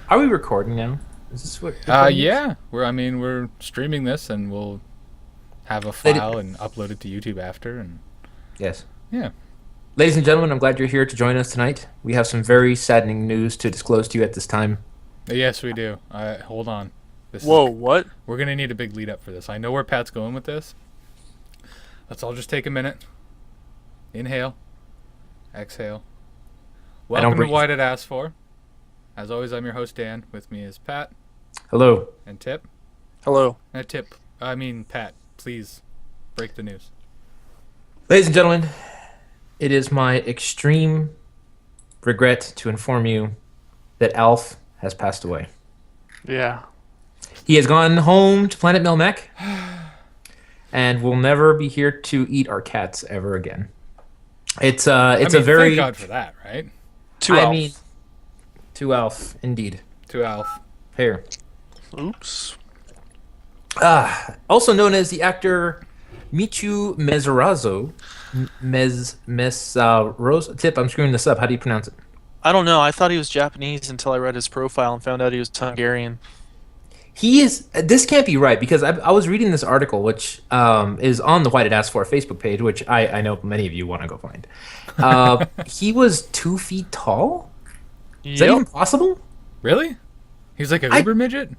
Are we recording now? Is this what? Yeah. We're streaming this, and we'll have a Ladi- file and upload it to YouTube after. And yes. yeah. Ladies and gentlemen, I'm glad you're here to join us tonight. We have some very saddening news to disclose to you at this time. Yes, we do. Hold on. Whoa, what? We're gonna need a big lead up for this. I know where Pat's going with this. Let's all just take a minute. Inhale. Exhale. I don't Welcome to breathe. Why Did I Ask For? As always, I'm your host Dan. With me is Pat Hello. and Tip. Hello. Pat. Please break the news. Ladies and gentlemen, it is my extreme regret to inform you that Alf has passed away. Yeah. He has gone home to Planet Melmac and will never be here to eat our cats ever again. It's a very thank God for that, right? To Alf, indeed. To Alf. Here. Oops. Also known as the actor Michu Mezrazo. Mezrazo. Tip, I'm screwing this up. How do you pronounce it? I don't know. I thought he was Japanese until I read his profile and found out he was Hungarian. He is. This can't be right because I was reading this article, which is on the Why Did Ask For Facebook page, which I know many of you want to go find. He was 2 feet tall. Is that even possible? Really? He's like a I- uber midget?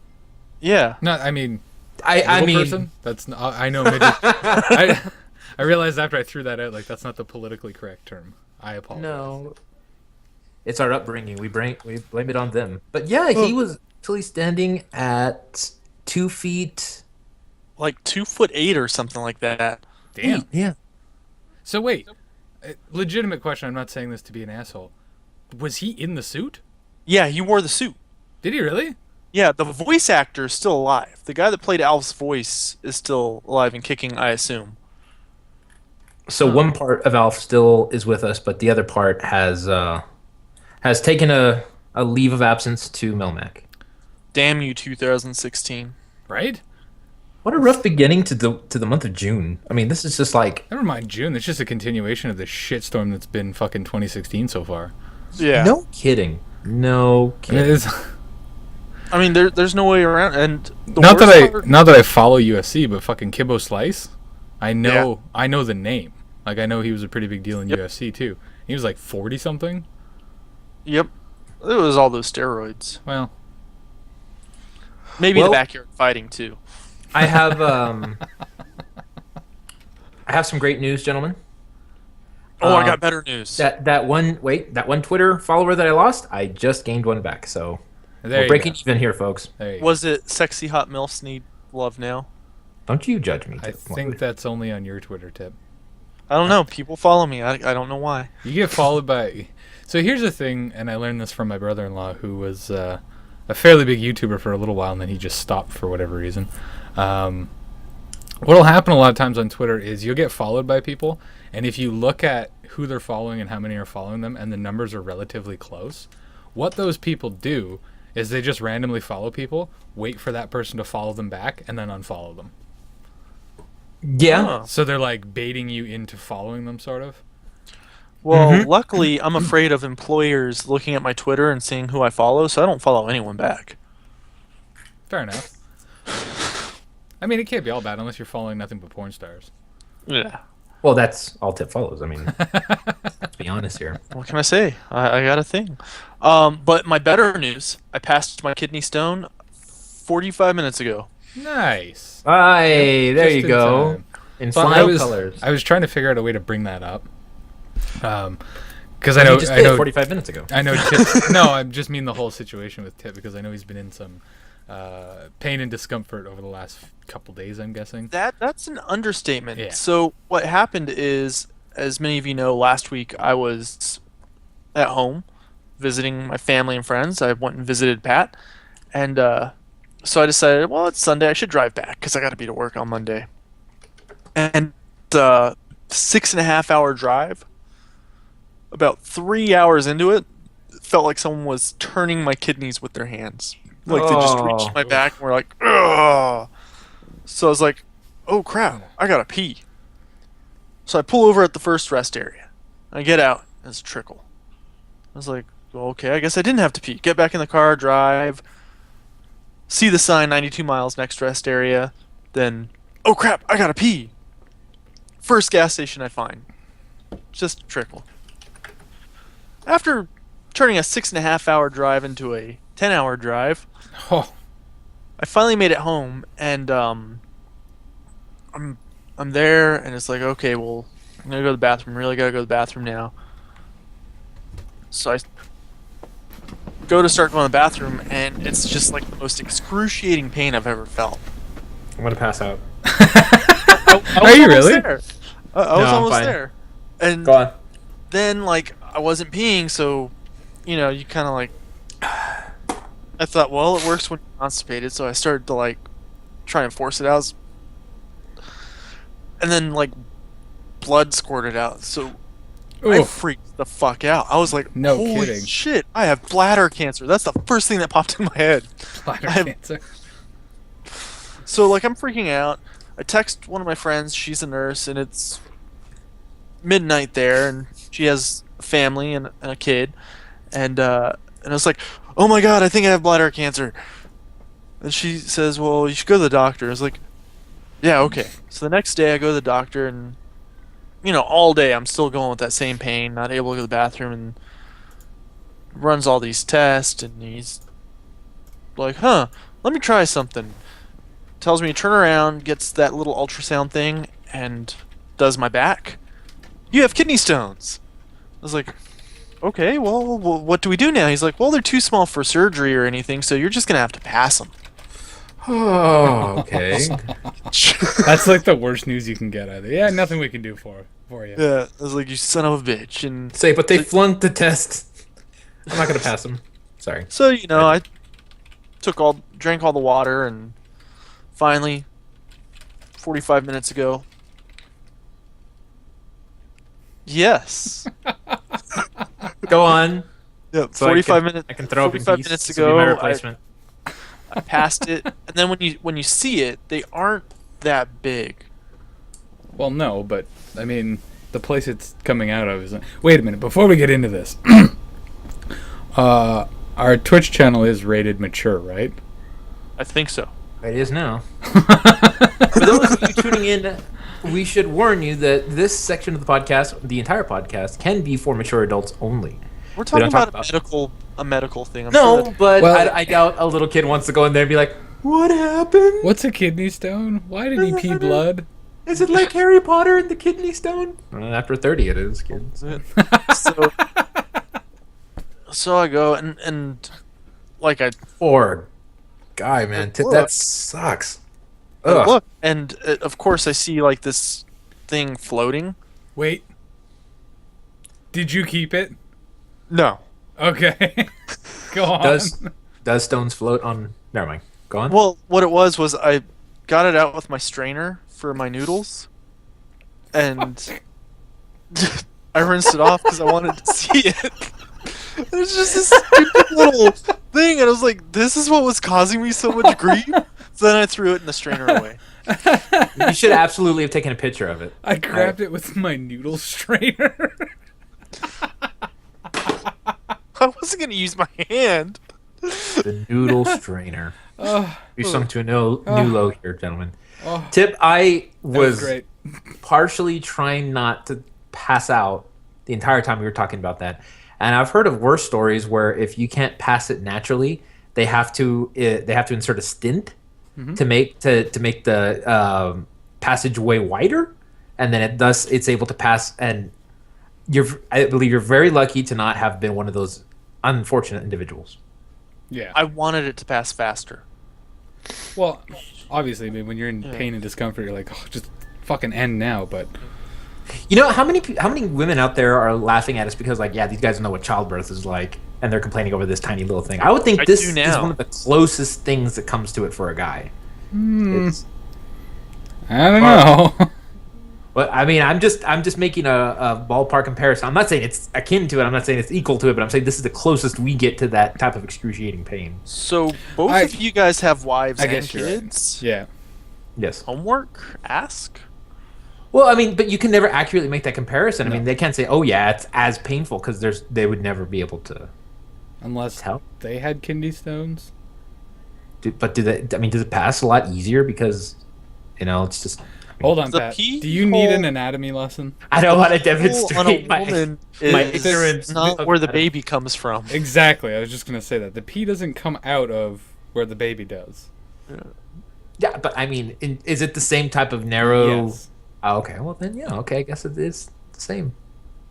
Yeah. No, I mean, I little mean, person. That's I know midget. I realized after I threw that out, like that's not the politically correct term. I apologize. no. It's our upbringing. We blame it on them. But yeah, he was actually standing at 2 feet. Like 2'8" or something like that. Damn. Yeah. So wait, legitimate question. I'm not saying this to be an asshole. Was he in the suit? Yeah, he wore the suit. Did he really? Yeah, the voice actor is still alive. The guy that played Alf's voice is still alive and kicking, I assume. So one part of Alf still is with us, but the other part has taken a leave of absence to Melmac. Damn you, 2016. Right? What a rough beginning to the month of June. I mean, this is just like Never mind June. It's just a continuation of the shitstorm that's been fucking 2016 so far. Yeah. no kidding. No kidding. It's, I mean, there's no way around. And the not worst that I part- not that I follow UFC, but fucking Kibbo Slice, I know the name. Like I know he was a pretty big deal in Yep. UFC too. He was like 40 something. Yep. It was all those steroids. Well, Maybe Well- the backyard fighting, too. I have some great news, gentlemen. Oh, I Um, got better news. That one Twitter follower that I lost, I just gained one back. So there we're you breaking go. even here, folks. There you go. Was it Sexy Hot MILFs Need Love Now? Don't you judge me. I think that's only on your Twitter tip. I don't know. People follow me. I don't know why. You get followed by. So here's the thing, and I learned this from my brother-in-law, who was a fairly big YouTuber for a little while, and then he just stopped for whatever reason. What'll happen a lot of times on Twitter is you'll get followed by people, and if you look at who they're following and how many are following them, and the numbers are relatively close, what those people do is they just randomly follow people, wait for that person to follow them back, and then unfollow them. Yeah. Huh. So they're like baiting you into following them, sort of. Well, luckily, I'm afraid of employers looking at my Twitter and seeing who I follow, so I don't follow anyone back. Fair enough. I mean, it can't be all bad unless you're following nothing but porn stars. Yeah. Well, that's all Tip follows. I mean, let's be honest here. What can I say? I got a thing. But my better news, I passed my kidney stone 45 minutes ago. Nice. Hey, there Just you in go. time. In So flying colors. I was trying to figure out a way to bring that up. Because You just did 45 minutes ago. I know Tip. No, I just mean the whole situation with Tip because I know he's been in some pain and discomfort over the last couple days, I'm guessing. That's an understatement. Yeah. So what happened is, as many of you know, last week I was at home visiting my family and friends. I went and visited Pat, and so I decided, well, it's Sunday, I should drive back because I got to be to work on Monday. And 6.5 hour drive. About 3 hours into it, it felt like someone was turning my kidneys with their hands. Like they just reached my back and were like, ugh. So I was like, oh crap, I gotta pee. So I pull over at the first rest area. I get out, and it's a trickle. I was like, well, okay, I guess I didn't have to pee. Get back in the car, drive, see the sign 92 miles next rest area, then, oh crap, I gotta pee. First gas station I find. Just a trickle. After turning a 6.5 hour drive into a 10-hour drive, Oh, I finally made it home, and I'm there, and it's like, okay, well, I'm gonna go to the bathroom. Really gotta go to the bathroom now. So I go to start going to the bathroom, and it's just like the most excruciating pain I've ever felt. I'm gonna pass out. I Are was you almost really? there. I was I'm almost fine. there, and Go on. then like I wasn't peeing, so you kind of like. I thought, well, it works when you're constipated, so I started to like try and force it out, and then like blood squirted out. So I oof. freaked the fuck out. I was like, No holy kidding. shit, I have bladder cancer. That's the first thing that popped in my head. Bladder I have- cancer. So like I'm freaking out. I text one of my friends, she's a nurse, and it's midnight there, and she has a family and a kid, and I was like, oh my god, I think I have bladder cancer. And she says, well, you should go to the doctor. I was like, yeah, okay. So the next day I go to the doctor, and all day I'm still going with that same pain, not able to go to the bathroom, and runs all these tests, and he's like, huh, let me try something. Tells me to turn around, gets that little ultrasound thing, and does my back. You have kidney stones. I was like, okay, well, what do we do now? He's like, well, they're too small for surgery or anything, so you're just going to have to pass them. Oh, okay. That's like the worst news you can get either. Yeah, nothing we can do for you. Yeah, I was like, you son of a bitch. And Say, but they flunked the test. I'm not gonna pass them. Sorry. so, I drank all the water, and finally, 45 minutes ago, yes. Go on. Yep, So 45 minutes. I can throw up in 45 peace. minutes This will be my ago, replacement. I passed it, and then when you see it, they aren't that big. Well, no, but I mean, the place it's coming out of is. Wait a minute, before we get into this, our Twitch channel is rated mature, right? I think so. It is now. For those of you tuning in, we should warn you that this section of the podcast, the entire podcast, can be for mature adults only. We're talking don't talk about about- a medical thing. I'm No, sure that- but Well- I doubt a little kid wants to go in there and be like, "What happened? What's a kidney stone? Why did he pee blood? Is it like Harry Potter and the kidney stone?" After 30, it is, kids. so, so I go and like I Poor guy, man. Look. That sucks. Ugh. look, and of course I see like this thing floating. Wait. Did you keep it? No. Okay. Go on. Does stones float on? Never mind. Go on. Well, what it was I got it out with my strainer for my noodles, and I rinsed it off because I wanted to see it. It was just this stupid little thing, and I was like, "This is what was causing me so much grief." So then I threw it in the strainer away. You should absolutely have taken a picture of it. I grabbed it with my noodle strainer. I wasn't gonna use my hand. The noodle strainer. Oh, We sunk to a new low here, gentlemen. oh, Tip, I that was was great. partially trying not to pass out the entire time we were talking about that. And I've heard of worse stories where if you can't pass it naturally, they have to insert a stint to make the passageway wider, and then it's able to pass. And I believe you're very lucky to not have been one of those unfortunate individuals. Yeah. I wanted it to pass faster. Well, obviously, I mean, when you're in pain and discomfort, you're like, oh, just fucking end now. But You know how many women out there are laughing at us because like, yeah, these guys don't know what childbirth is like, and they're complaining over this tiny little thing. I would think I this do is now. one of the closest things that comes to it for a guy. It's, I don't know. but I mean, I'm just making a ballpark comparison. I'm not saying it's akin to it. I'm not saying it's equal to it. But I'm saying this is the closest we get to that type of excruciating pain. So both I- of you guys have wives I and guess you're right. kids. Yeah. Yes. Homework? Ask. Well, I mean, but you can never accurately make that comparison. I No. mean, they can't say, "Oh yeah, it's as painful," because they would never be able to. Unless Tell. they had kidney stones. But do they? I mean, does it pass a lot easier because, it's just. Hold on, The Pat. pee Do you need an hole- anatomy lesson? I don't want to On a demonstrate my woman my is ignorance not of where the anatomy. baby comes from. Exactly. I was just gonna say that the pee doesn't come out of where the baby does. Yeah, but I mean, is it the same type of narrow? Yes. Oh, okay, well then, yeah, okay, I guess it is the same.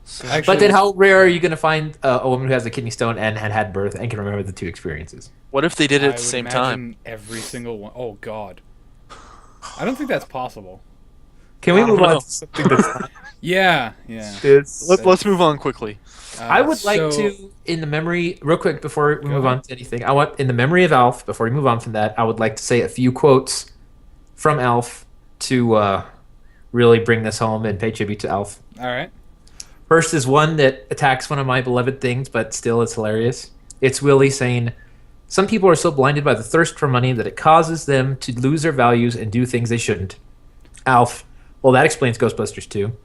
So, Actually- But then, how rare are you going to find a woman who has a kidney stone and had birth and can remember the two experiences? what if they did it I at the would same time? imagine every single one. Oh God. I don't think that's possible. Can we I don't move on know. to something that's not Yeah. this? Let's move on quickly. I would like so- to, in the memory, real quick before we move on to anything, I want, in the memory of Alf, before we move on from that, I would like to say a few quotes from Alf to really bring this home and pay tribute to Alf. All right. First is one that attacks one of my beloved things, but still it's hilarious. It's Willie saying, "Some people are so blinded by the thirst for money that it causes them to lose their values and do things they shouldn't." Alf, well, that explains Ghostbusters too.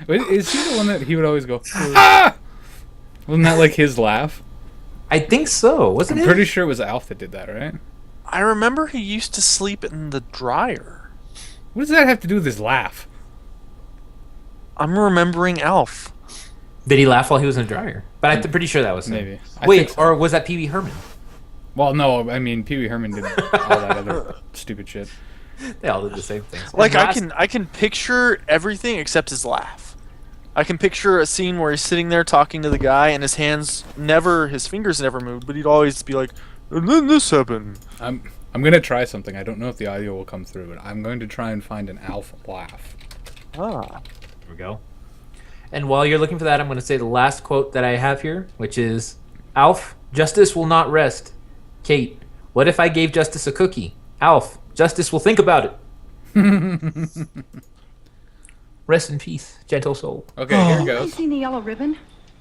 Wait, is he the one that he would always go? Ah! Wasn't that like his laugh? I think so, wasn't I'm it? pretty sure it was Alf that did that, right? I remember he used to sleep in the dryer. What does that have to do with his laugh? I'm remembering Alf. Did he laugh while he was in the dryer? But I'm pretty sure that was him. Maybe. I Wait, think so. or was that Pee Wee Herman? Well, no, I mean Pee Wee Herman did all that other stupid shit. They all did the same things. Like And I can picture everything except his laugh. I can picture a scene where he's sitting there talking to the guy and his fingers never moved, but he'd always be like, "And then this happened." I'm gonna try something. I don't know if the audio will come through, but I'm going to try and find an Alf laugh. Ah. There we go. And while you're looking for that, I'm going to say the last quote that I have here, which is, "Alf, justice will not rest." Kate, what if I gave Justice a cookie? Alf, justice will think about it. Rest in peace, gentle soul. Okay, here it Have you goes. seen the yellow ribbon?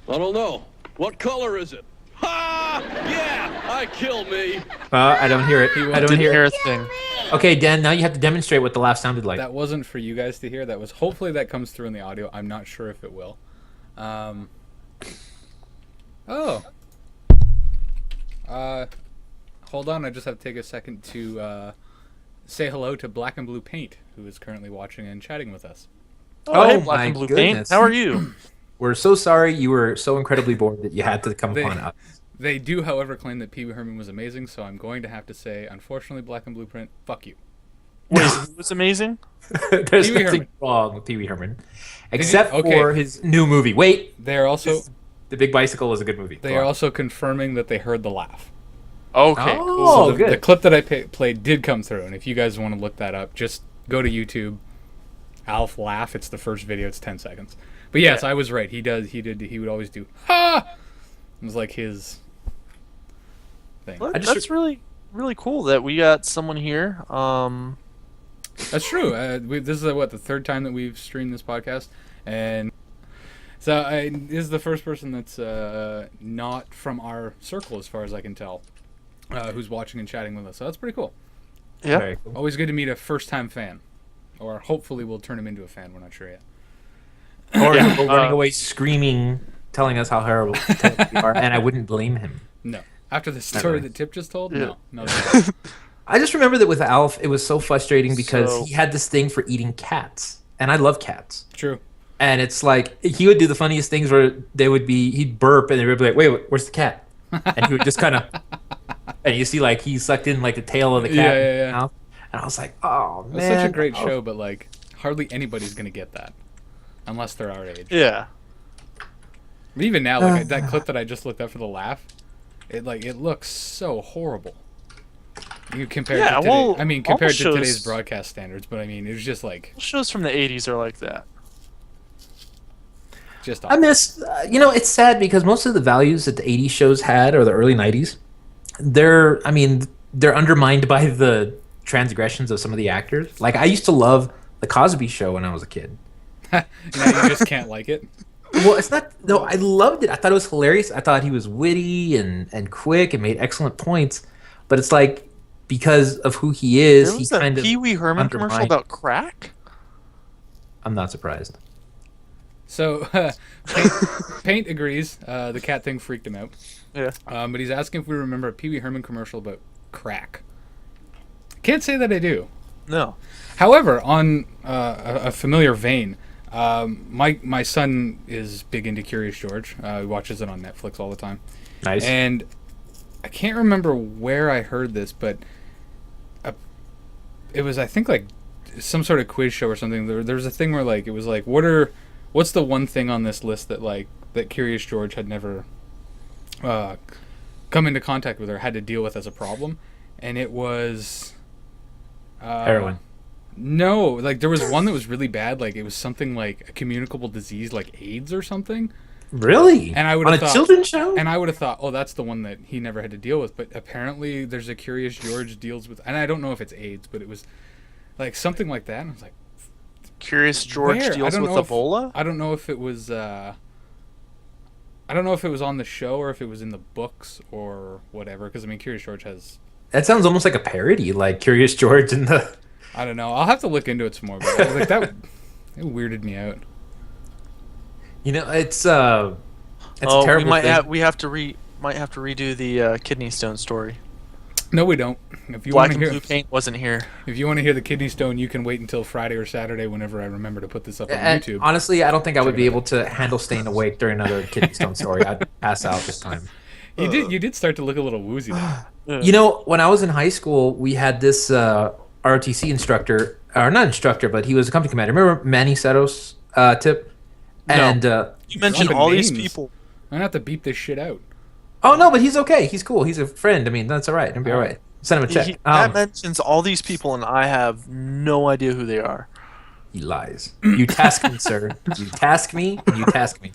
I don't know. What color is it? Ha! Yeah! Kill me! I don't hear it. I don't Didn't hear hear it. a thing. Okay, Dan, now you have to demonstrate what the laugh sounded like. That wasn't for you guys to hear. That was hopefully that comes through in the audio. I'm not sure if it will. Oh. Hold on. I just have to take a second to say hello to Black and Blue Paint, who is currently watching and chatting with us. Oh, hey, Oh Black my and Blue goodness. Paint. How are you? We're so sorry you were so incredibly bored that you had to come They- upon us. They do, however, claim that Pee Wee Herman was amazing, so I'm going to have to say, unfortunately, Black and Blueprint, fuck you. Wait, it was amazing. There's Pee Wee nothing Herman. wrong with Pee Wee Herman, except okay. for his new movie. Wait, They're also The Big Bicycle is a good movie. they Go are on. also confirming that they heard the laugh. Okay. Oh, Cool. So the, good. the clip that I played did come through, and if you guys want to look that up, just go to YouTube. Alf laugh. It's the first video. It's 10 seconds. But yes, I was right. He would always do ha. It was like his thing. Well, I just- that's really cool that we got someone here. That's true. This is the third time that we've streamed this podcast, and so this is the first person that's not from our circle, as far as I can tell, who's watching and chatting with us. So that's pretty cool. Yeah. Very cool. Always good to meet a first-time fan, or hopefully we'll turn him into a fan. We're not sure yet. Or Yeah, people running away screaming, telling us how horrible we are, and I wouldn't blame him. No. After the story Never. that Tip just told, Yeah. no. I just remember that with Alf, it was so frustrating because So- he had this thing for eating cats, and I love cats. True. And it's like he would do the funniest things where he'd burp, and they would be like, "Wait, where's the cat?" And he would just kind of, and you see like he sucked in like the tail of the cat. Yeah, yeah, yeah. Mouth. And I was like, "Oh It man, was such a great Alf." show, but like hardly anybody's gonna get that, unless they're our age. Yeah. But even now, like that clip that I just looked up for the laugh, it looks so horrible. You compare Yeah, to today, well, I mean, all compared to shows- today's broadcast standards, but I mean, it was just like Shows from the 80s are like that. just I awful. miss, it's sad because most of the values that the '80s shows had, or the early '90s, they're undermined by the transgressions of some of the actors. Like I used to love the Cosby Show when I was a kid. Now you just can't like it. Well, it's not. No, I loved it. I thought it was hilarious. I thought he was witty and quick and made excellent points. But it's like because of who he is, There he was that kind of Pee Wee Herman commercial undermined- about crack. I'm not surprised. So, Paint agrees. The cat thing freaked him out. Yeah. But he's asking if we remember a Pee Wee Herman commercial about crack. Can't say that I do. No. However, on a familiar vein, my son is big into Curious George. He watches it on Netflix all the time. Nice. And I can't remember where I heard this, but it was, I think, like some sort of quiz show or something. There was a thing where, like, it was like, what's the one thing on this list that, like, that Curious George had never come into contact with or had to deal with as a problem? And it was Heroin. No, like there was one that was really bad. Like it was something like a communicable disease, like AIDS or something. Really? And I would on have a thought, children's show? And I would have thought, oh, that's the one that he never had to deal with. But apparently, there's a Curious George deals with, and I don't know if it's AIDS, but it was like something like that. And I was like, Curious George where? deals with Ebola? I don't know if it was. I don't know if it was on the show or if it was in the books or whatever. Because I mean, Curious George has. That sounds almost like a parody, like Curious George and the. I don't know. I'll have to look into it some more. But I was like that. It weirded me out. You know, it's a terrible we might thing. might have to redo the kidney stone story. No, we don't. If you Black want and to blue hear, paint wasn't here. if you want to hear the kidney stone, you can wait until Friday or Saturday, whenever I remember to put this up on And YouTube. honestly, I don't think I would Check be it out. able to handle staying awake during another kidney stone story. I'd pass out this time. You did start to look a little woozy there. You know, when I was in high school, we had this ROTC instructor, or not instructor, but he was a company commander. Remember Manny Setos Tip? No. And You mentioned Dropping all these names. people. I'm gonna have to beep this shit out. oh no, but he's okay. He's cool. He's a friend. I mean, that's all right. It'll be all right. Send him a check. That mentions all these people, and I have no idea who they are. He lies. You task me, sir. You task me. You task me.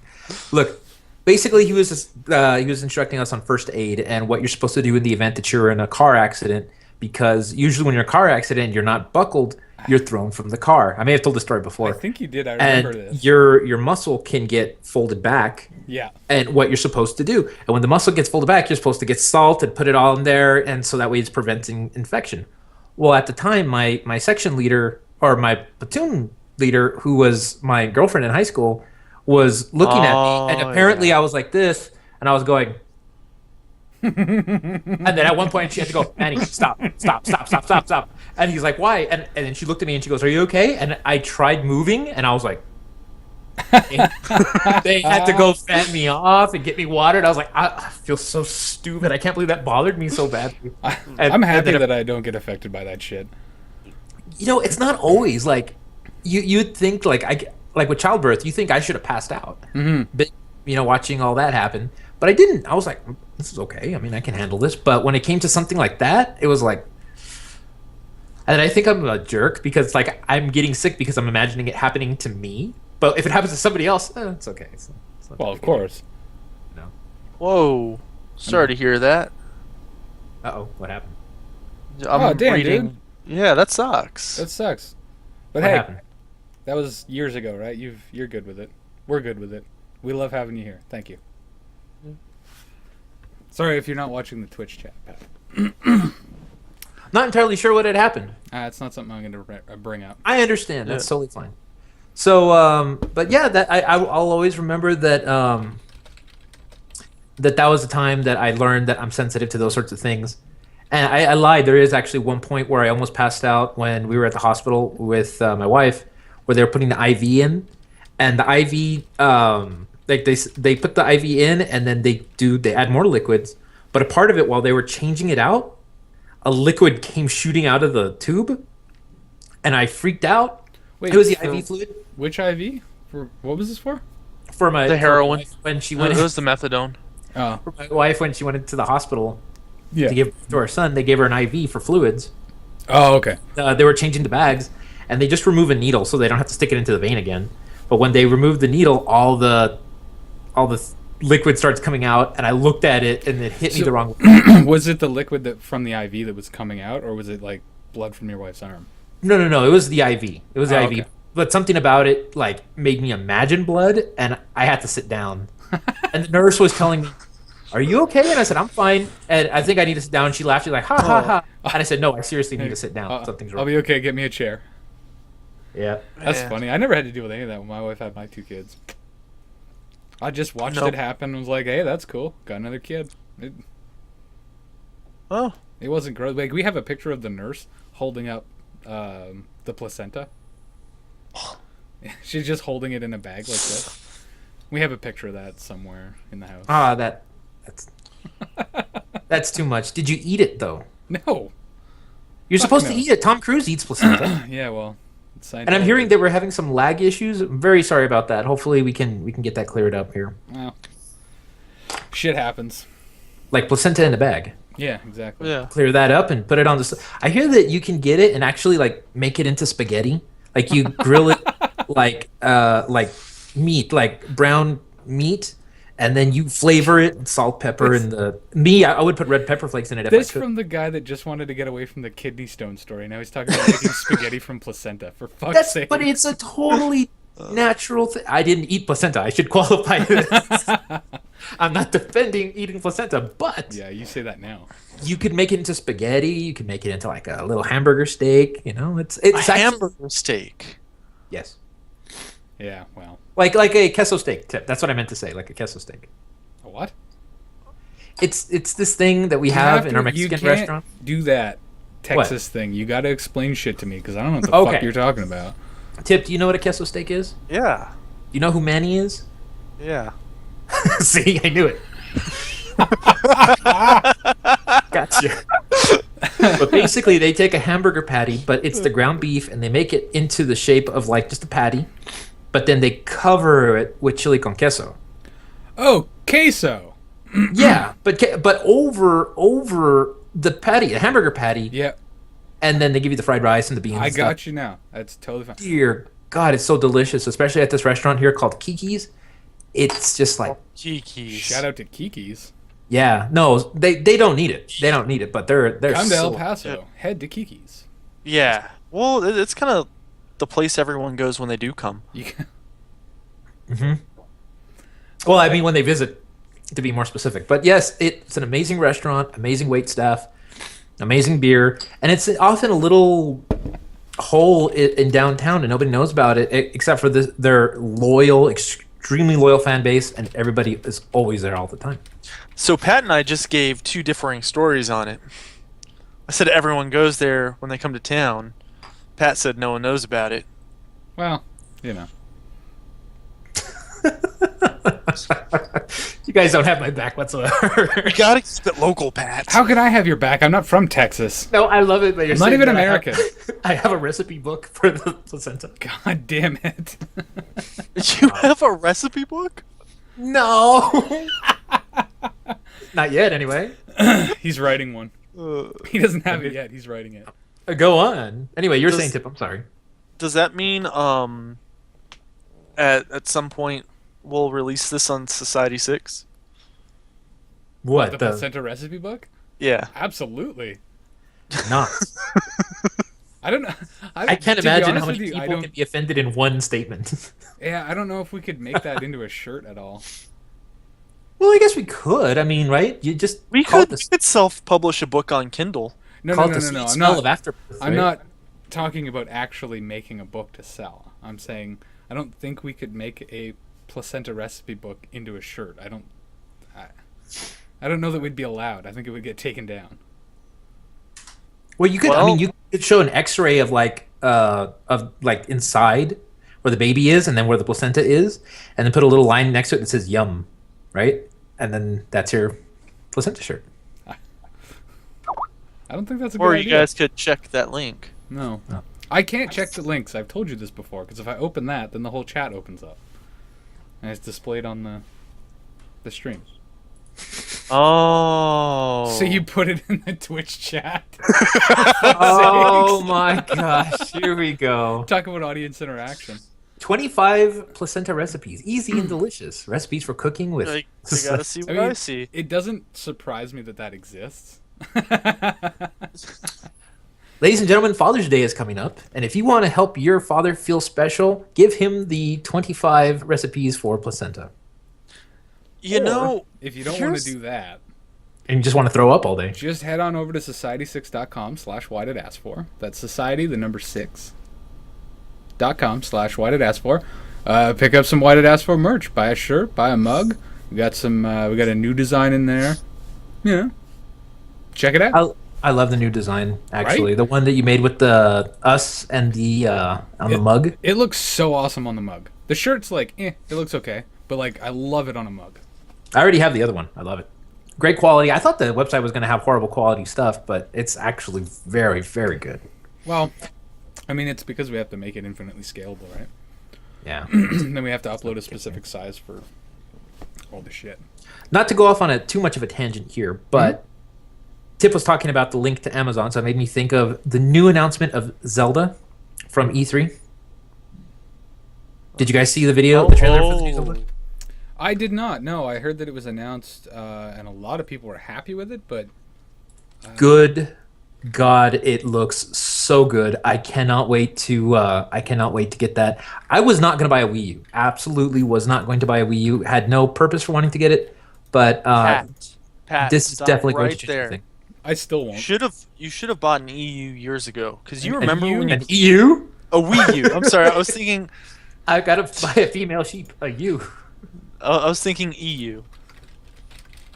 Look, basically, he was instructing us on first aid and what you're supposed to do in the event that you're in a car accident. Because usually, when you're in a car accident, you're not buckled. You're thrown from the car. I may have told the story I before. think you did. I remember And this. your muscle can get folded back. Yeah. And what you're supposed to do. And when the muscle gets folded back, you're supposed to get salt and put it all in there, and so that way it's preventing infection. Well, at the time, my section leader, or my platoon leader, who was my girlfriend in high school, was looking at me, and apparently I was like this, and I was going. And then at one point she had to go, Annie, stop. And he's like, why? And then she looked at me and she goes, are you okay? And I tried moving, and I was like, they had to go fan me off and get me watered. I was like, I feel so stupid. I can't believe that bothered me so badly. I'm happy then- that I don't get affected by that shit. You know, it's not always like you'd think like with childbirth, you think I should have passed out. Mm-hmm. But you know, watching all that happen, but I didn't. I was like, this is okay. I mean, I can handle this. But when it came to something like that, it was like. And I think I'm a jerk because like I'm getting sick because I'm imagining it happening to me. But if it happens to somebody else, it's okay. It's not Well, that of big a deal. course. No. Whoa. Sorry to hear that. Uh-oh, what happened? I'm Oh, damn, reading. dude. Yeah, that sucks. That sucks. But What hey, happened? that was years ago, right? You're good with it. We're good with it. We love having you here. Thank you. Sorry if you're not watching the Twitch chat, Pat. Not entirely sure what had happened. It's not something I'm going to bring up. I understand. That's Yeah. totally fine. So, but yeah, that I'll always remember that that was the time that I learned that I'm sensitive to those sorts of things. And I lied. There is actually one point where I almost passed out when we were at the hospital with my wife, where they were putting the IV in, and the IV, like they put the IV in, and then they add more liquids. But a part of it, while they were changing it out, a liquid came shooting out of the tube, and I freaked out. Wait, It was the so IV fluid which IV? For what was this for? for my The heroin. for my wife when she It went was the methadone. Oh, for my wife when she went into the hospital yeah. to give birth to our son. They gave her an IV for fluids. Oh, okay. They were changing the bags, and they just remove a needle so they don't have to stick it into the vein again. But when they removed the needle, all the liquid starts coming out, and I looked at it, and it hit me So- the wrong way. Was it the liquid that from the IV that was coming out, or was it like blood from your wife's arm? No. It was the IV. It was the Oh, IV. okay. But something about it like made me imagine blood, and I had to sit down. And the nurse was telling me, "Are you okay?" And I said, "I'm fine." And I think I need to sit down. She laughed. She's like, "Ha ha ha!" And I said, "No, I seriously need to sit down. Something's I'll wrong." be okay. Get me a chair. Yeah. That's Yeah. funny. I never had to deal with any of that when my wife had my two kids. I just watched Nope. it happen and was like, hey, that's cool. Got another kid. Oh, It wasn't gross. Like, we have a picture of the nurse holding up the placenta. She's just holding it in a bag like this. We have a picture of that somewhere in the house. That's that's too much. Did you eat it though? No. You're Fuck supposed no. to eat it. Tom Cruise eats placenta. Yeah, well, it's And I'm hearing that we're having some lag issues. I'm very sorry about that. Hopefully we can get that cleared up here. Well, shit happens. Like placenta in a bag. Yeah, exactly. yeah. Clear that up and put it on the. I hear that you can get it and actually like make it into spaghetti. Like you grill it like meat, like brown meat, and then you flavor it with salt, pepper, and I would put red pepper flakes in it if This I could. from the guy that just wanted to get away from the kidney stone story. Now he's talking about making spaghetti from placenta. For fuck's sake. But it's a totally natural thing. I didn't eat placenta. I should qualify this. I'm not defending eating placenta, but Yeah, you say that now. you could make it into spaghetti. You could make it into like a little hamburger steak. You know, it's A actually- hamburger steak. Yes, Yeah, well. like a queso steak tip. That's what I meant to say, like a queso steak. A what? It's this thing that we have in our Mexican you can't restaurant. do that Texas thing. You got to explain shit to me because I don't know what the Okay. fuck you're talking about. Tip, do you know what a queso steak is? Do Yeah. you know who Manny is? Yeah. See, I knew it. Gotcha. But basically, they take a hamburger patty, but it's the ground beef, and they make it into the shape of like just a patty, but then they cover it with chili con queso. Oh, queso. Yeah, but over the patty, the hamburger patty, Yeah, and then they give you the fried rice and the beans. I and stuff. got you now. That's totally fine. Dear God, it's so delicious, especially at this restaurant here called Kiki's. It's just like, Kiki's. Shout out to Kiki's. yeah, no, they don't need it. They don't need it, but they're Come to so, El Paso. Head to Kiki's. Yeah. Well, it's kind of the place everyone goes when they do come. You can, Well, I mean, when they visit, to be more specific. But yes, it's an amazing restaurant, amazing wait staff, amazing beer, and it's often a little hole in downtown, and nobody knows about it except for their loyal, extremely loyal fan base, and everybody is always there all the time. So Pat and I just gave two differing stories on it. I said everyone goes there when they come to town. Pat said no one knows about it. well, you know. You guys don't have my back whatsoever. You gotta keep it local, Pat. How could I have your back? I'm not from Texas. No, I love it that you're I'm not saying even that American. I have a recipe book for the placenta. God damn it. You have a recipe book? No. Not yet, anyway. He's writing one. He doesn't have it yet. He's writing it. Go on. Anyway, you're Does- saying Tip. I'm sorry. Does that mean at some point we'll release this on Society 6? What The the? placenta recipe book? Yeah. Absolutely. Not. I don't know. I can't to be imagine honest how many with you, I people don't- can be offended in one statement. Yeah, I don't know if we could make that into a shirt at all. Well, I guess we could. I mean, right? You just We call it could, the, we could self-publish a book on Kindle. No, call no, it no, the no, no. sweet I'm smell not. of afterbirth. I'm right? not talking about actually making a book to sell. I'm saying I don't think we could make a placenta recipe book into a shirt. I don't know that we'd be allowed. I think it would get taken down. Well, you could. I Well- mean, you could show an X-ray of like inside where the baby is, and then where the placenta is, and then put a little line next to it that says "Yum," right? And then that's your placenta shirt. I don't think that's a Or good you idea. guys could check that link. No. Oh. I can't check the links. I've told you this before, because if I open that, then the whole chat opens up. And it's displayed on the stream. Oh. So you put it in the Twitch chat. Oh my gosh! Here we go. Talk about audience interaction. 25 placenta recipes, easy and delicious recipes for cooking with. Like, you gotta see what I I mean, see. it doesn't surprise me that exists. Ladies and gentlemen, Father's Day is coming up, and if you want to help your father feel special, give him the 25 recipes for placenta. You know, If you don't want Here's- to do that, And you just want to throw up all day. just head on over to society6.com/why did ask for. That's society, the number 6.com/why did ask for. Pick up some White It Asked For merch. Buy a shirt. Buy a mug. We got some. We got a new design in there. Yeah. Check it out. I love the new design. Actually, the one that you made with the us and the on the mug. It looks so awesome on the mug. The shirt's like, it looks okay, but like I love it on a mug. I already have the other one. I love it. Great quality. I thought the website was going to have horrible quality stuff, but it's actually very, very good. Well, I mean, it's because we have to make it infinitely scalable, right? Yeah. Then we have to upload a specific size for all the shit. Not to go off on too much of a tangent here, but Tip was talking about the link to Amazon, so it made me think of the new announcement of Zelda from E3. Did you guys see the video, the trailer for the new Zelda? I did not. No, I heard that it was announced, and a lot of people were happy with it, but... Good God, it looks so good. I cannot wait to get that. I was not going to buy a Wii U. Absolutely was not going to buy a Wii U. Had no purpose for wanting to get it, but Pat, this is stop definitely going to right change there. everything. I still won't. You should have bought an EU years ago, because you An remember EU? when you An EU? a Wii U. I'm sorry, I was thinking I got to buy a female sheep, a U. I was thinking EU.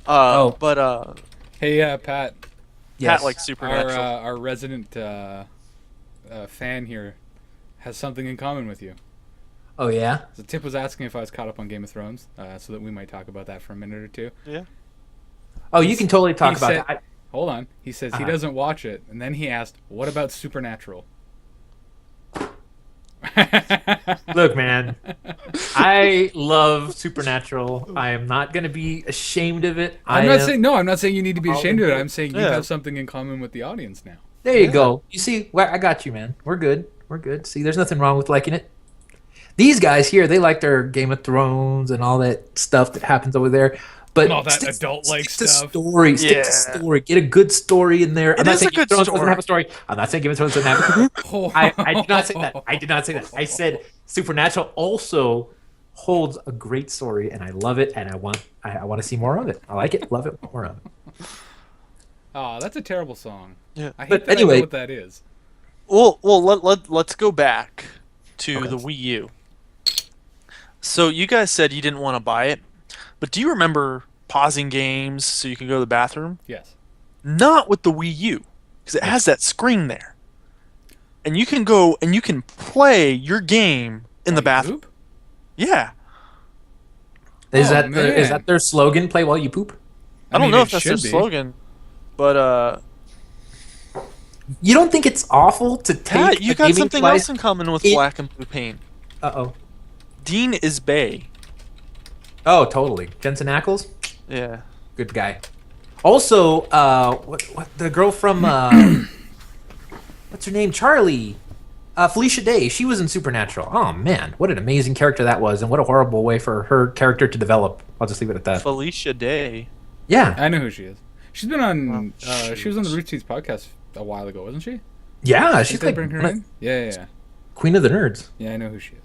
Oh. But Hey, Pat, Pat likes Supernatural. our resident fan here has something in common with you. Oh, yeah? So Tip was asking if I was caught up on Game of Thrones, so that we might talk about that for a minute or two. Yeah. Oh, you can totally talk about said- that. Hold on. He says he doesn't watch it, and then he asked, "What about Supernatural?" Look, man, I love Supernatural. I am not going to be ashamed of it. I'm not saying you need to be ashamed of it. into I'm saying you Yeah. have something in common with the audience now. There you go. You see, I got you, man. We're good. We're good. See, there's nothing wrong with liking it. These guys here, they like their Game of Thrones and all that stuff that happens over there. But And all that adult-like stick stuff. To story. Stick Yeah. to story. Get a good story in there. I'm not is saying a Game of good Thrones doesn't story. have a story. I'm not saying Game of Thrones doesn't have a story. I did not say that. I did not say that. I said Supernatural also holds a great story, and I love it, and I want to see more of it. I like it, love it, want more of it. Oh, that's a terrible song. Yeah. I hate But that I anyway- know what that is. Well, let's go back to Okay. the Wii U. So you guys said you didn't want to buy it, but do you remember pausing games so you can go to the bathroom? Yes. Not with the Wii U, because it has that screen there, and you can go and you can play your game in the While you bathroom. poop? Yeah, Is Oh, that is man. that their slogan? Play while you poop. I don't mean, know it if that's their should be. slogan, but You don't think it's awful to take Pat, you a got gaming something device? else in common with it- Black and Blue Paint. Uh-oh. Dean is Bay. Oh, totally. Jensen Ackles, Yeah. good guy. Also, what the girl from what's her name? Charlie. Felicia Day. She was in Supernatural. Oh man, what an amazing character that was, and what a horrible way for her character to develop. I'll just leave it at that. Felicia Day. Yeah, I know who she is. She's been on. Oh, she was on the Roots Teeth podcast a while ago, wasn't she? yeah. Did She's they like bring her one of- in? Yeah. Queen of the Nerds. Yeah, I know who she is.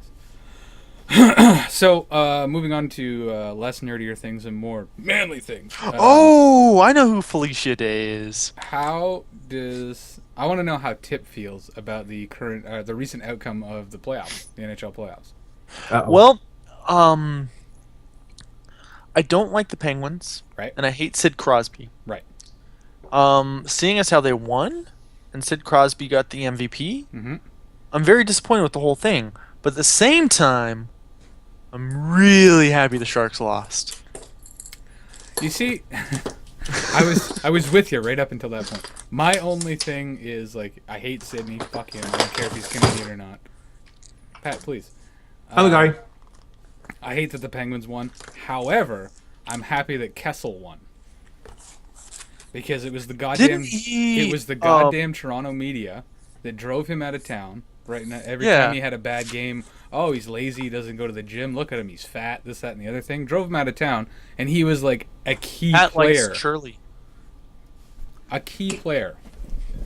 So, moving on to less nerdier things and more manly things. Oh, I know who Felicia Day is. How does I want to know how Tip feels about the current, the recent outcome of the playoffs, the NHL playoffs? Uh-oh. Well, I don't like the Penguins, Right. and I hate Sid Crosby. Right. Seeing as how they won, and Sid Crosby got the MVP, Mm-hmm. I'm very disappointed with the whole thing. But at the same time, I'm really happy the Sharks lost. You see, I was with you right up until that point. My only thing is like I hate Sydney. Fuck him. I don't care if he's Canadian or not. Pat, please. I'm sorry. I hate that the Penguins won. However, I'm happy that Kessel won. Because it was the goddamn Didn't he, it was the goddamn Toronto media that drove him out of town. Right now, every Yeah. time he had a bad game, oh, he's lazy, he doesn't go to the gym. Look at him, he's fat. This, that, and the other thing. Drove him out of town, and he was like a key Pat player, likes Shirley. a key player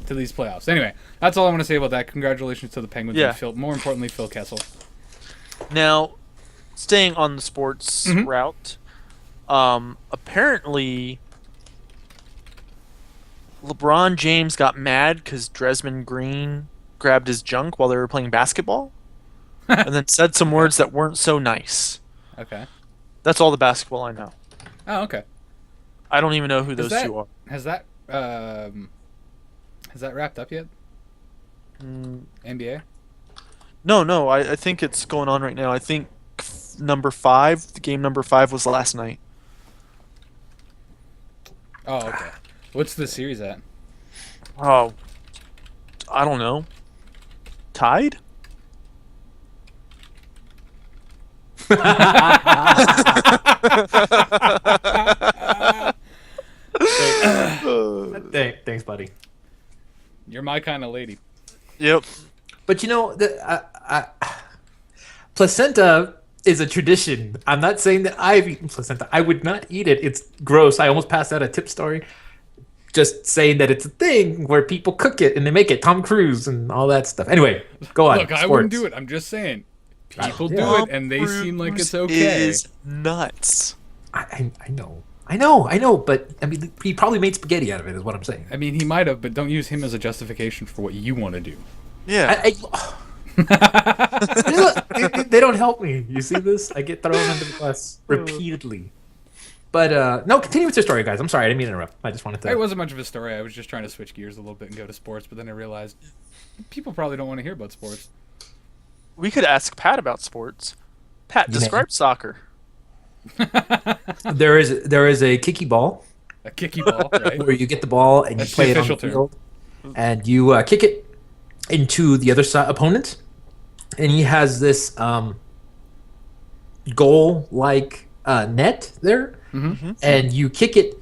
to these playoffs. Anyway, that's all I want to say about that. Congratulations to the Penguins Yeah. and Phil. More importantly, Phil Kessel. Now, staying on the sports Mhm. route, apparently LeBron James got mad because Dresden Green grabbed his junk while they were playing basketball. and then said some words that weren't so nice. Okay. That's all the basketball I know. Oh, okay. I don't even know who those that- two are. Has that wrapped up yet? NBA? No, I think it's going on right now. I think game number 5 was last night. Oh, okay. What's the series at? Oh, I don't know. Tied? Thanks, buddy. You're my kind of lady. Yep. But placenta is a tradition. I'm not saying that I've eaten placenta. I would not eat it. It's gross. I almost passed out a tip story. Just saying that it's a thing where people cook it and they make it. Tom Cruise and all that stuff. Anyway, go on. Look, I wouldn't do it. I'm just saying. People do it, and they seem like it's okay. Is nuts. I know. But I mean, he probably made spaghetti out of it. Is what I'm saying. I mean, he might have, but don't use him as a justification for what you want to do. Yeah. They don't help me. You see this? I get thrown under the bus repeatedly. But no, continue with your story, guys. I'm sorry, I didn't mean to interrupt. I just wanted to. It wasn't much of a story. I was just trying to switch gears a little bit and go to sports, but then I realized people probably don't want to hear about sports. We could ask Pat about sports. Pat, describe soccer. There is a kicky ball A kicky ball, right? where you get the ball and That's you play the it on the official term. field, and you kick it into the other side opponent, and he has this goal-like net there, and you kick it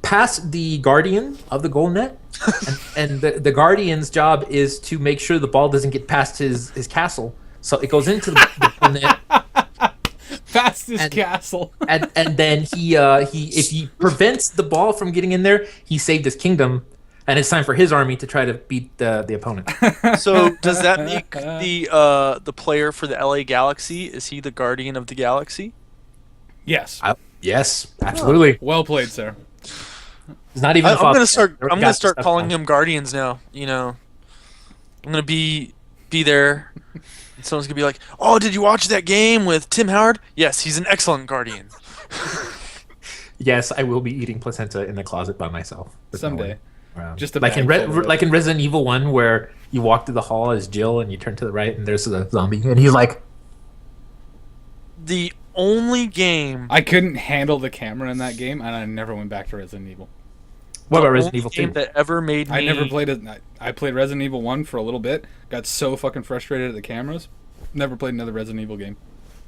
past the guardian of the goal net, and the guardian's job is to make sure the ball doesn't get past his castle, so it goes into the goal net. Fastest castle. and then he if he prevents the ball from getting in there, he saved his kingdom, and it's time for his army to try to beat the opponent. So does that make the player for the LA Galaxy, is he the guardian of the galaxy? Yes. Yes, absolutely. Well played, sir. It's not even. I'm gonna start. Yet. I'm gonna start calling him guardians now. You know, I'm gonna be there. And someone's gonna be like, "Oh, did you watch that game with Tim Howard?" Yes, he's an excellent guardian. Yes, I will be eating placenta in the closet by myself with no Someday. one around. Just a like bag full of it. like in Resident Evil 1, where you walk through the hall as Jill and you turn to the right and there's a zombie and he's like, The only game. I couldn't handle the camera in that game, and I never went back to Resident Evil. "What the about Resident only Evil 2?" game that ever made me. I never played it. I played Resident Evil 1 for a little bit. Got so fucking frustrated at the cameras. Never played another Resident Evil game.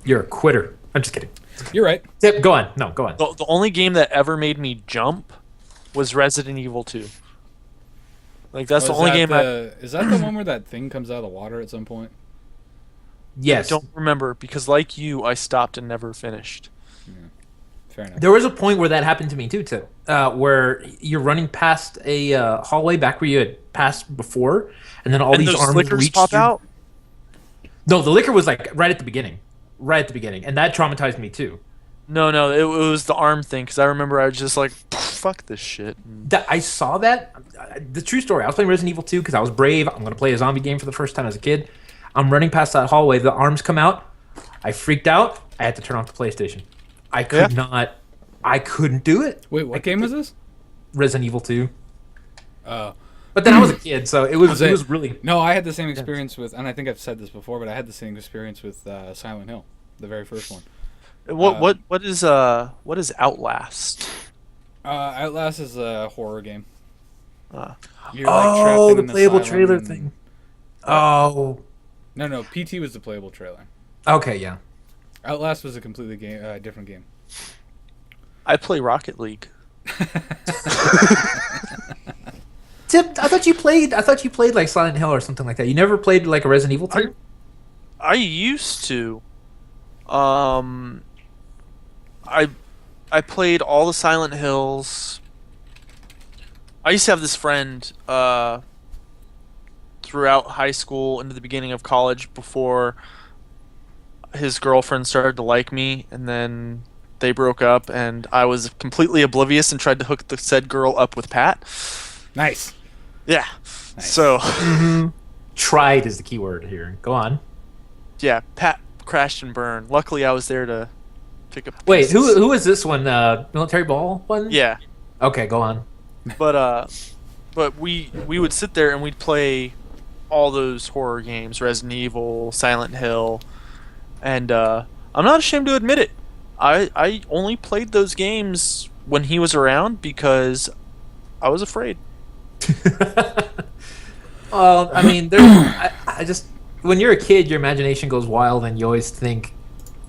You're a quitter. I'm just kidding. You're right. Zip, go on. No, go on. The only game that ever made me jump was Resident Evil 2. Like that's the Was only that game I Is that the one where that thing comes out of the water at some point? Yes. don't remember because, like you, I stopped and never finished. Fair enough. There was a point where that happened to me too, where you're running past a hallway back where you had passed before, and then all And these those arms flickers reach pop you. out. No, the liquor was like right at the beginning, and that traumatized me too. No, it was the arm thing because I remember I was just like, "Fuck this shit." That I saw that. The true story. I was playing Resident Evil 2 because I was brave. I'm gonna play a zombie game for the first time as a kid. I'm running past that hallway. The arms come out. I freaked out. I had to turn off the PlayStation. I could not. I couldn't do it. Wait, what game was this? Resident Evil 2. Oh. But then I was a kid, so it was it? really. No, I had the same experience with, and I think I've said this before, but I had the same experience with Silent Hill, the very first one. What is Outlast? Outlast is a horror game. You're, Oh, in the an playable asylum trailer and- thing. Oh. No, PT was the playable trailer. Okay, yeah. Outlast was a completely different game. I play Rocket League. Tip, I thought you played like Silent Hill or something like that. You never played like a Resident Evil 2? I used to. I played all the Silent Hills. I used to have this friend throughout high school into the beginning of college before his girlfriend started to like me, and then they broke up, and I was completely oblivious and tried to hook the said girl up with Pat. Nice. Yeah. Nice. So Tried is the key word here. Go on. Yeah, Pat crashed and burned. Luckily, I was there to pick up. The Wait, pieces. who is this one? Military ball one? Yeah, Okay, go on. but we would sit there and we'd play all those horror games: Resident Evil, Silent Hill, and I'm not ashamed to admit it. I only played those games when he was around because I was afraid. Well, I mean, I just when you're a kid, your imagination goes wild, and you always think,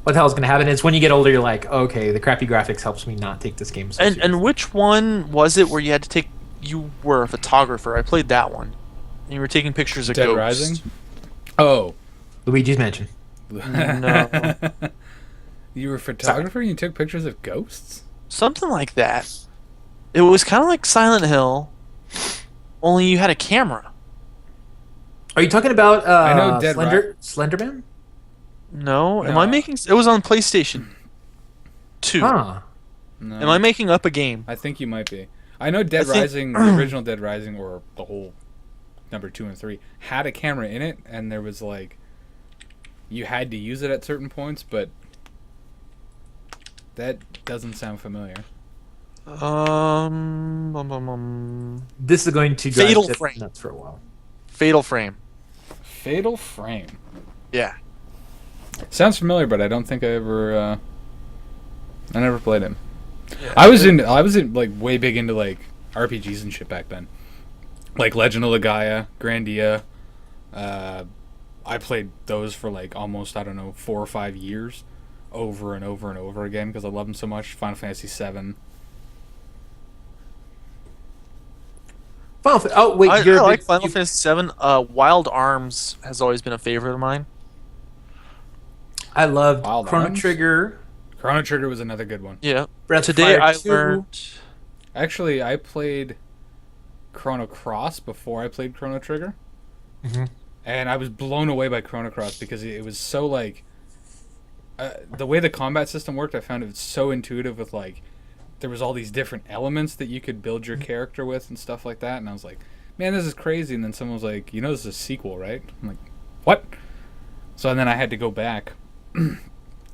"What the hell is going to happen?" It's when you get older, you're like, "Okay, the crappy graphics helps me not take this game so seriously." And which one was it where you had to take? You were a photographer. I played that one. And you were taking pictures of Dead ghosts. Rising? Oh. Luigi's Mansion. No. You were a photographer and you took pictures of ghosts? Something like that. It was kind of like Silent Hill, only you had a camera. Are you talking about I know Dead Slenderman? No, am No. I making? It was on PlayStation 2. Huh. No. Am I making up a game? I think you might be. I know Dead I think- Rising, the original Dead Rising, or the whole number 2 and 3, had a camera in it, and there was like, you had to use it at certain points, but that doesn't sound familiar. This is going to drive Fatal Jeff Frame. nuts for a while. Fatal Frame. Fatal Frame. Yeah. Sounds familiar, but I don't think I never played him. I was in like way big into like RPGs and shit back then, like Legend of Legaia, Grandia. I played those for like almost 4 or 5 years, over and over and over again because I love them so much. Final Fantasy VII. Oh wait, I you're a like big- Final you- Fantasy VII. Wild Arms has always been a favorite of mine. I loved Wild Chrono Arms? Trigger. Chrono Trigger was another good one. Yeah. Breath of Today Fire I 2. learned. Actually, I played Chrono Cross before I played Chrono Trigger. Mhm. And I was blown away by Chrono Cross because it was so like the way the combat system worked. I found it so intuitive with like there was all these different elements that you could build your character with and stuff like that. And I was like, man, this is crazy. And then someone was like, you know, this is a sequel, right? I'm like, what? So then I had to go back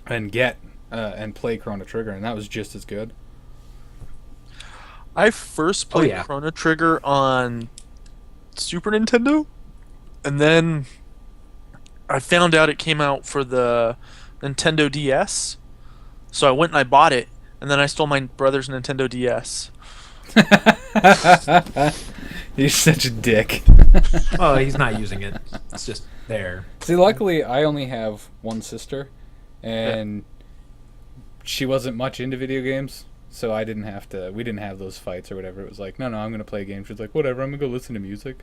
and get and play Chrono Trigger, and that was just as good. I first played yeah. Chrono Trigger on Super Nintendo, and then I found out it came out for the Nintendo DS. So I went and I bought it, and then I stole my brother's Nintendo DS. You're such a dick. Oh, he's not using it. It's just there. See, luckily, I only have one sister, and she wasn't much into video games, so I didn't have to. We didn't have those fights or whatever. It was like, no, I'm gonna play a game. She's like, whatever, I'm gonna go listen to music.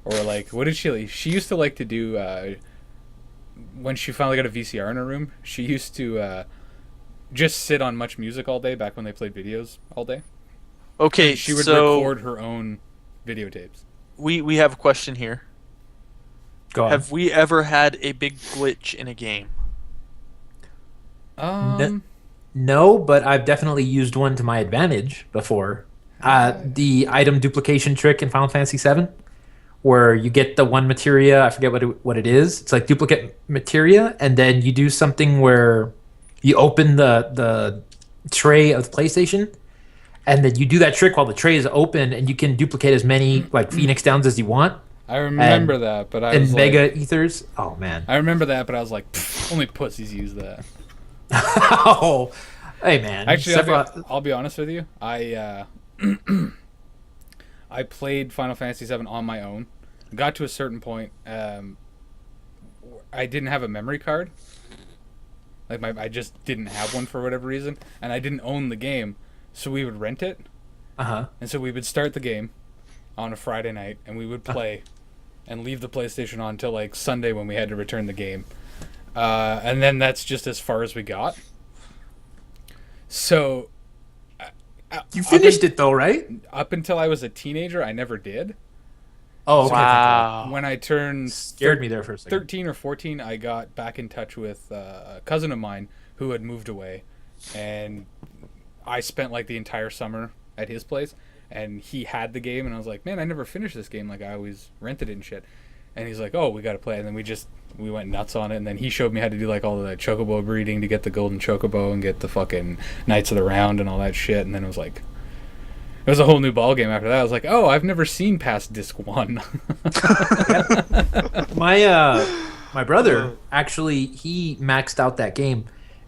Or like, what did she? She used to like to do. When she finally got a VCR in her room, she used to just sit on Much Music all day. Back when they played videos all day, Okay, she would so record her own videotapes. we have a question here. Go on. Have we ever had a big glitch in a game? No, but I've definitely used one to my advantage before. The item duplication trick in Final Fantasy VII, where you get the one materia, I forget what it is. It's like duplicate materia, and then you do something where you open the tray of the PlayStation, and then you do that trick while the tray is open, and you can duplicate as many like Phoenix Downs as you want. I remember that, but I And was Mega like, Ethers. Oh man. I remember that, but I was like, "Pfft, only pussies use that. Oh, hey man. Actually, Sephiroth- I'll be honest with you. I I played Final Fantasy VII on my own. Got to a certain point. I didn't have a memory card. Like I just didn't have one for whatever reason, and I didn't own the game, so we would rent it, uh-huh. and so we would start the game on a Friday night, and we would play, and leave the PlayStation on until like Sunday when we had to return the game, and then that's just as far as we got. So. You finished it though, right? Up until I was a teenager, I never did. Oh, okay. Wow. When I turned Scared me there for a second. 13 or 14, I got back in touch with a cousin of mine who had moved away, and I spent like the entire summer at his place, and he had the game, and I was like, man, I never finished this game. Like I always rented it and shit. And he's like, oh, we got to play. And then we went nuts on it, and then he showed me how to do like all the chocobo breeding to get the golden chocobo and get the fucking Knights of the Round and all that shit. And then it was like, it was a whole new ball game after that. I was like, oh, I've never seen past disc 1. My brother actually, he maxed out that game.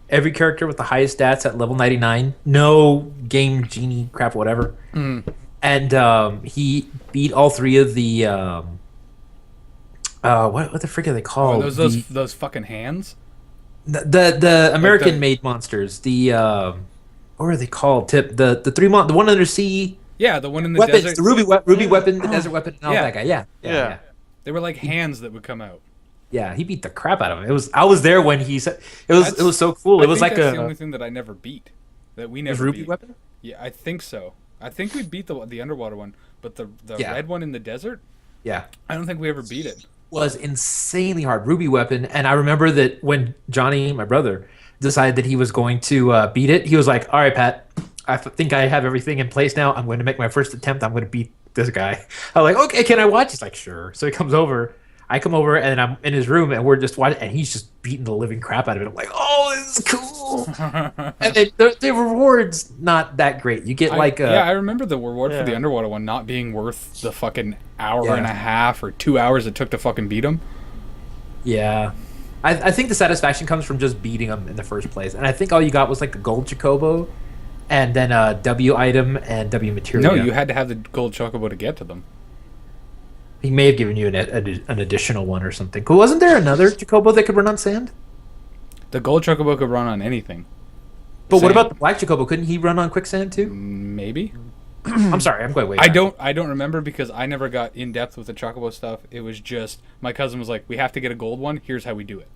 Every character with the highest stats at level 99, no game genie crap, whatever. And he beat all 3 of the what the frick are they called? Those fucking hands. The American made monsters. The what are they called? Tip the 3 the one under sea. Yeah, the one in the weapons, desert. the ruby weapon, the desert weapon, and all that guy. Yeah. They were like hands that would come out. Yeah, he beat the crap out of him. I was there when he said it was so cool. It was like that's the only thing that I never beat. That we never ruby beat. weapon. Yeah, I think so. I think we beat the underwater one, but the Yeah. red one in the desert, Yeah. I don't think we ever beat it. Was insanely hard. Ruby weapon. And I remember that when Johnny, my brother, decided that he was going to beat it, he was like, all right, Pat, I think I have everything in place now. I'm going to make my first attempt. I'm going to beat this guy. I'm like, okay, can I watch? He's like, sure. So he comes over. I come over and I'm in his room and we're just watching, and he's just beating the living crap out of it. I'm like, oh, this is cool. And the rewards not that great. You get I remember the reward for the underwater one not being worth the fucking hour and a half or 2 hours it took to fucking beat him. Yeah. I think the satisfaction comes from just beating them in the first place. And I think all you got was like the gold chocobo and then a W item and W material. No, you had to have the gold chocobo to get to them. He may have given you an additional one or something. Wasn't there another chocobo that could run on sand? The gold chocobo could run on anything. But Sand. what about the black chocobo? Couldn't he run on quicksand too? Maybe. I'm sorry, I'm going way back. I don't remember because I never got in depth with the chocobo stuff. It was just my cousin was like, "We have to get a gold one. Here's how we do it."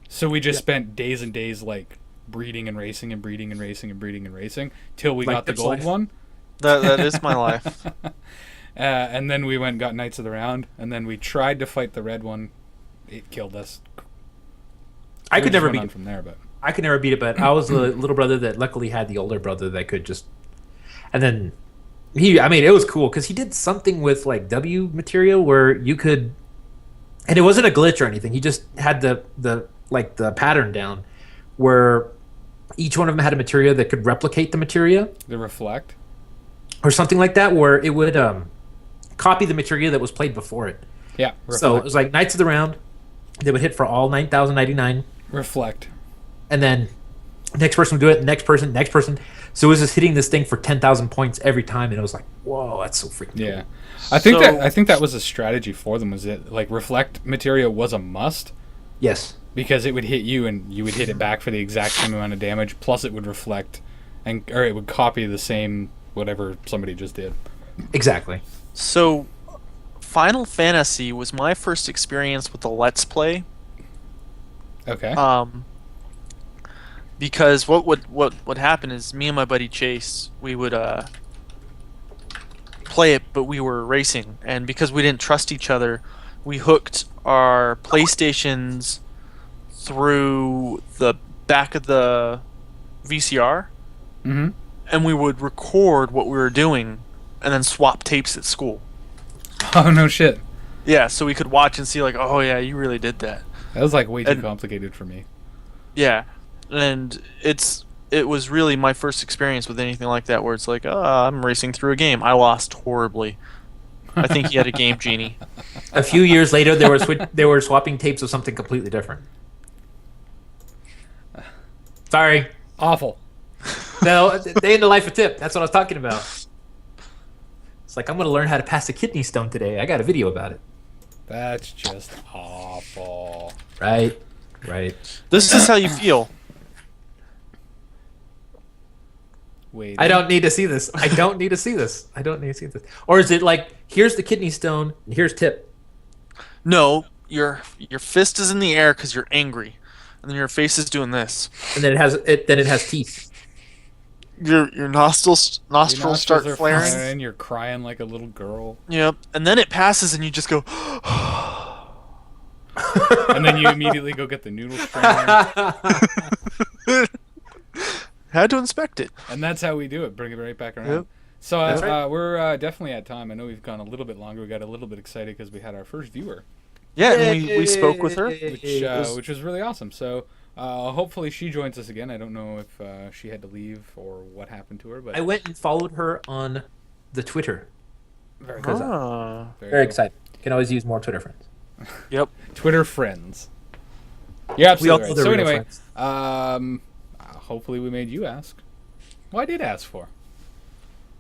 So we just spent days and days like breeding and racing and breeding and racing and breeding and racing till we got the gold one. That is my life. And then we went and got Knights of the Round, and then we tried to fight the red one. It killed us. I could never beat on it. from there, but I could never beat it, but I was the little brother that luckily had the older brother that could just. And then it was cool because he did something with like W material where you could, and it wasn't a glitch or anything. He just had the pattern down, where each one of them had a materia that could replicate the materia. the reflect. Or something like that, where it would copy the materia that was played before it. Yeah. So it was like Knights of the Round. They would hit for all 9,099. Reflect. And then next person would do it, next person. So it was just hitting this thing for 10,000 points every time, and it was like, whoa, that's so freaking Yeah. cool. I think that was a strategy for them, was it like reflect materia was a must Yes. because it would hit you and you would hit it back for the exact same amount of damage, plus it would reflect or it would copy the same whatever somebody just did. Exactly. So, Final Fantasy was my first experience with the Let's Play. Okay. Because what would happen is me and my buddy Chase, we would play it, but we were racing, and because we didn't trust each other, we hooked our PlayStations through the back of the VCR, Mm-hmm. and we would record what we were doing, and then swap tapes at school. Oh no shit. Yeah, so we could watch and see like, oh yeah, you really did that. That was like way too And- complicated for me. Yeah, and it was really my first experience with anything like that, where it's like, oh, I'm racing through a game. I lost horribly. I think he had a game genie. A few years later, they were swapping tapes of something completely different. Sorry. Awful. No, day in the life of Tip. That's what I was talking about. It's like, I'm going to learn how to pass a kidney stone today. I got a video about it. That's just awful. Right. This is how you feel. Wait. I don't need to see this. Or is it like, here's the kidney stone, and here's Tip. No, your fist is in the air because you're angry, and then your face is doing this. And then it has teeth. Your nostrils Your start are flaring. You're crying like a little girl. Yep, and then it passes, and you just go. And then you immediately go get the noodle strainer. Had to inspect it. And that's how we do it. Bring it right back around. Yep. So That's right. we're definitely at time. I know we've gone a little bit longer. We got a little bit excited because we had our first viewer. Yeah, and we spoke with her. which was really awesome. So hopefully she joins us again. I don't know if she had to leave or what happened to her, but I went and followed her on the Twitter. very Because cool. Ah. Very excited. Can always use more Twitter friends. Yep. Twitter friends. Yeah, We all absolutely know right. they're So real anyway, friends. hopefully we made you ask. Well, I did ask for.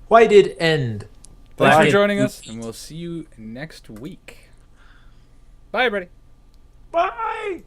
Why did end? Thanks Black for joining and- us, and we'll see you next week. Bye, everybody. Bye.